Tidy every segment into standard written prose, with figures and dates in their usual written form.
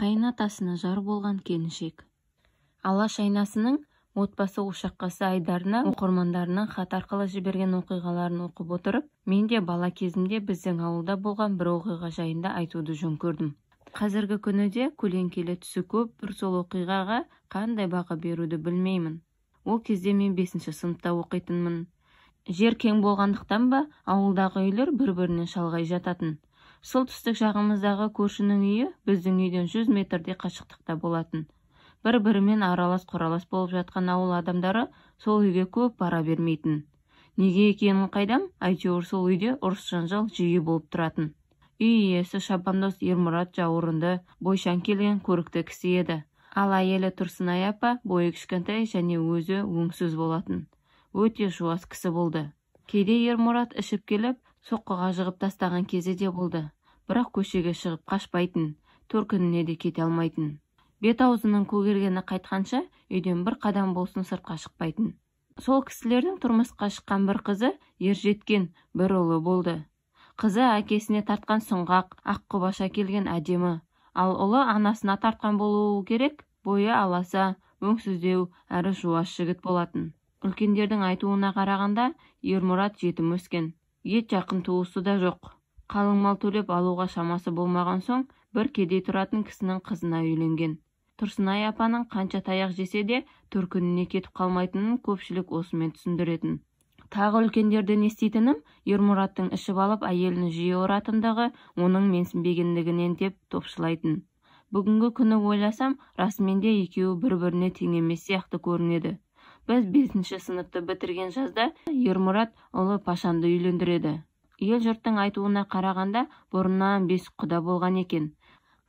Қайынатасына жар болған келіншек. Алаш айнасының отбасы ошаққасы айдарына оқырмандарының хат арқылы жіберген оқиғаларын оқып отырып, мен де бала кезімде біздің ауылда болған бір оқиға жайында айтуды жөн көрдім. Қазіргі күніде көлеңкелі түсі көп, бір сол оқиғаға қандай баға беруді білмеймін. Ол кезде мен 5-ші сыныпта оқитынмын. Жер кең болғандықтан ба, ауылдағы үйлер бір-бірінен шалғай жататын. Солтүстік жағымыздағы көршінің үйі біздің үйден 100 метрде қашықтықта болатын. Бір-бірімен аралас-құралас болып жатқан ауыл адамдары сол үйге көп бара бермейтін. Неге екенін қайдам, әйтеуір сол үйде ұрыс-жанжал жиі болып тұратын. Үй иесі Шабандоз Ермұрат жауырынды, бойшаң келген көрікті кісі еді. Ал әйелі Тұрсынай апа бойы кішкентай және өзі өңсіз болатын. Өте жуас кісі болды. Кейде Ермұрат ішіп келіп, соққыға жығып тастаған кезі де болды. Бірақ көшеге шығып қашпайтын, төркініне де кете алмайтын. Бет аузының көгергені қайтқанша, үйден бір қадам болсын сыртқа шықпайтын. Сол кісілердің тұрмысқа шыққан бір қызы ержеткен, бір ұлы болды. Қызы әкесіне тартқан сұңғақ, аққұбаша келген әдемі. Ал ұлы анасына тартқан болуы керек, бойы аласа, өңсіздеу, әрі жуас жігіт болатын. Үлкендердің айтуына қарағанда, Ермұрат жетім өскен. Ет жақын туысы да жоқ. Қалың мал төлеп алуға шамасы болмаған соң, бір кедей тұратын кісінің қызына үйленген. Тұрсынай апаның қанша таяқ жесе де, төркініне кетіп қалмайтынын көпшілік осымен түсіндіретін. Тағы үлкендерден еститінім, Ермұраттың ішіп алып әйелін жиі ұратындығы, оның менсінбегендігінен деп топшылайтын. Бүгінгі күні ойласам, расымен де екеуі бір-біріне тең емес сияқты көрінеді. Біз 5-ші сыныпты бітірген жазда Ермұрат ұлы Пашанды үйлендіреді. Ел жұрттың айтуына қарағанда, бұрыннан 5 құда болған екен.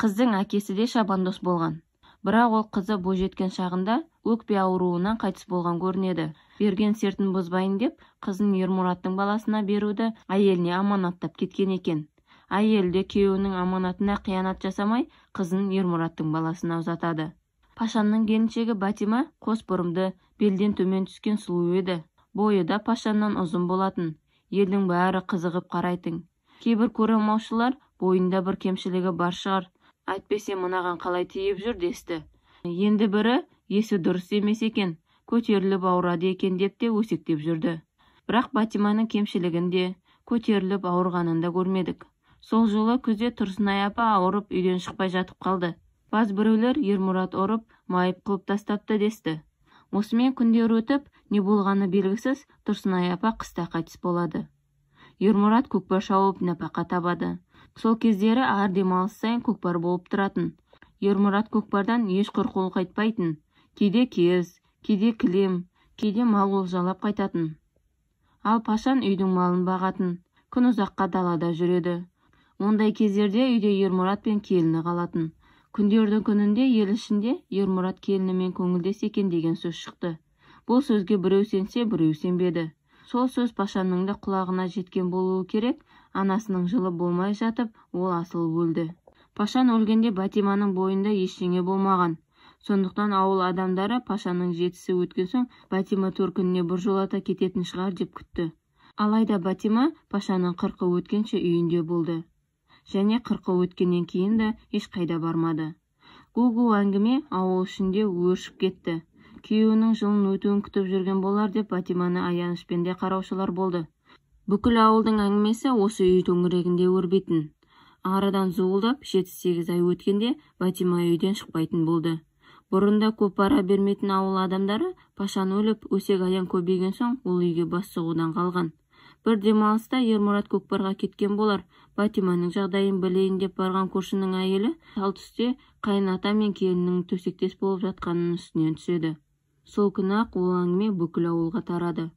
Қыздың әкесі де Шабандоз болған. Бірақ ол қызы бойжеткен шағында өкпе ауруынан қайтыс болған көрінеді. Берген сертін бұзбайын деп, қызын Ермұраттың баласына беруді әйеліне аманаттап кеткен екен. Әйел де күйеуінің аманатына қиянат жасамай, қызын Ермұраттың баласына ұзатады. Пашанның келіншегі Батима қос бұрымды, белден төмен түскен сұлу еді. Бойы да Пашаннан ұзын болатын. Елдің бәрі қызығып қарайтын. Кейбір көреалмаушылар бойында бір кемшілігі бар шығар. Әйтпесе мынаған қалай тиіп жүр десті. Енді бірі есі дұрыс емес екен, көтеріліп ауырады екен деп те өсектеп жүрді. Бірақ Батиманың кемшілігін де, көтеріліп ауырғанын да көрмедік. Сол жолы күзде Тұрсынай апа ауырып үйден шықпай жатып қалды. Баз біреулер Ермұрат ұрып, майып қылып тастапты десті. Осымен күндер өтіп, не болғаны белгісіз, Тұрсынай апа қыста қайтыс болады. Ермұрат көкпар шауып нәпақа табады. Сол кездері әр демалыс сайын көкпар болып тұратын. Ермұрат көкпардан еш құр қайтпайтын. Кейде киіз, кейде кілем, кейде мал олжалап қайтатын. Ал Пашан үйдің малын бағатын. Күн ұзаққа далада жүреді. Ондай кездерде үйде Ермұрат пен келіні қалатын. Күндердің күнінде ел ішінде Ермұрат келінімен көңілдес екен деген сөз шықты. Бұл сөзге біреу сенсе, біреу сенбеді. Сол сөз Пашанның да құлағына жеткен болуы керек. Анасының жылы болмай жатып, ол асыл өлді. Пашан өлгенде Батиманың бойында ештеңе болмаған. Сондықтан ауыл адамдары Пашанның жетісі өткен соң Батима төркініне біржолата кететін шығар деп күтті. Алайда Батима Пашаның 40-ы өткенше үйінде болды. Және 40-ы өткеннен кейін де ешқайда бармады. Гу-гу әңгіме ауыл ішінде өршіп кетті. Күйеуінің жылын өтуін күтіп жүрген болар деп Батиманы аянышпен де қараушылар болды. Бүкіл ауылдың әңгімесі осы үй төңірегінде өрбейтін. Арадан зуылдап 7-8 ай өткенде Батима үйден шықпайтын болды. Бұрында көп бара бермейтін ауыл адамдары Пашан өліп, өсек-аяң көбейген соң ол үйге бас сұғудан қалған. Бір демалыста Ермұрат көкпарға кеткен болар. Батиманың жағдайын білейін деп барған көршінің әйелі тал түсте қайыната мен келіннің төсектес болып жатқанының үстінен түседі. Сол күні-ақ ол әңгіме бүкіл ауылға тарады.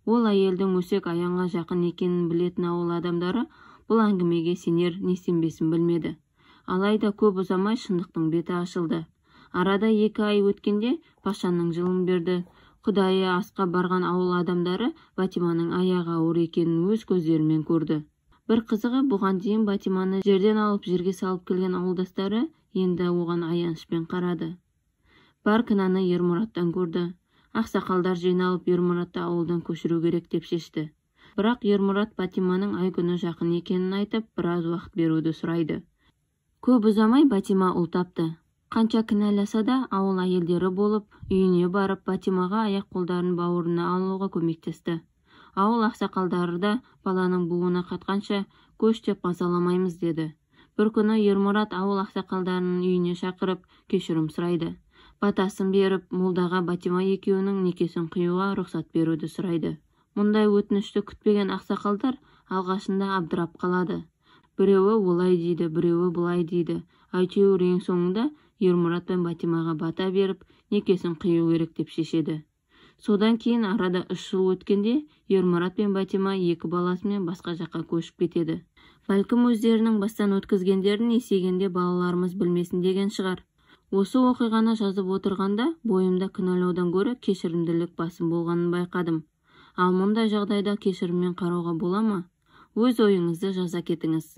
Ол әйелдің өсек-аяңға жақын екенін білетін ауыл адамдары бұл әңгімеге сенер не сенбесін білмеді. Алайда көп ұзамай шындықтың беті ашылды. Арада 2 ай өткенде Пашанның жылын берді. Құдайы асқа барған ауыл адамдары Батиманың аяғы ауыр екенін өз көздерімен көрді. Бір қызығы, бұған дейін Батиманы жерден алып жерге салып келген ауылдастары енді оған аянышпен қарады. Бар кінәні Ермұраттан көрді. Ақсақалдар жиналып Ермұратты ауылдан көшіру керек деп шешті. Бірақ Ермұрат Батиманың ай күні жақын екенін айтып, біраз уақыт беруді сұрайды. Көп ұзамай Батима ұл тапты. Қанша кінәласа да ауыл әйелдері болып, үйіне барып Батимаға аяқ-қолдарын бауырына алуға көмектесті. Ауыл ақсақалдары да баланың буына қатқанша көш деп мазаламаймыз деді. Бір күні Ермұрат ауыл ақсақалдарының үйіне шақырып кешірім сұрайды. Батасын беріп, молдаға Батима екеуінің некесін қиюға рұқсат беруді сұрайды. Мұндай өтінішті күтпеген ақсақалдар алғашында абдырап қалады. Біреуі олай дейді, біреуі бұлай дейді. Әйтеуір ең соңында Ермұрат пен Батимаға бата беріп, некесін қию керек деп шешеді. Содан кейін арада 3 жыл өткенде Ермұрат пен Батима екі баласымен басқа жаққа көшіп кетеді. Бәлкім өздерінің бастан өткізгендерін есейгенде балаларымыз білмесін деген шығар. Осы оқиғаны жазып отырғанда бойымда кінәлаудан гөрі кешірімділік басым болғанын байқадым. Ал мұндай жағдайда кешіріммен қарауға бола ма? Өз ойыңызды жаза кетіңіз.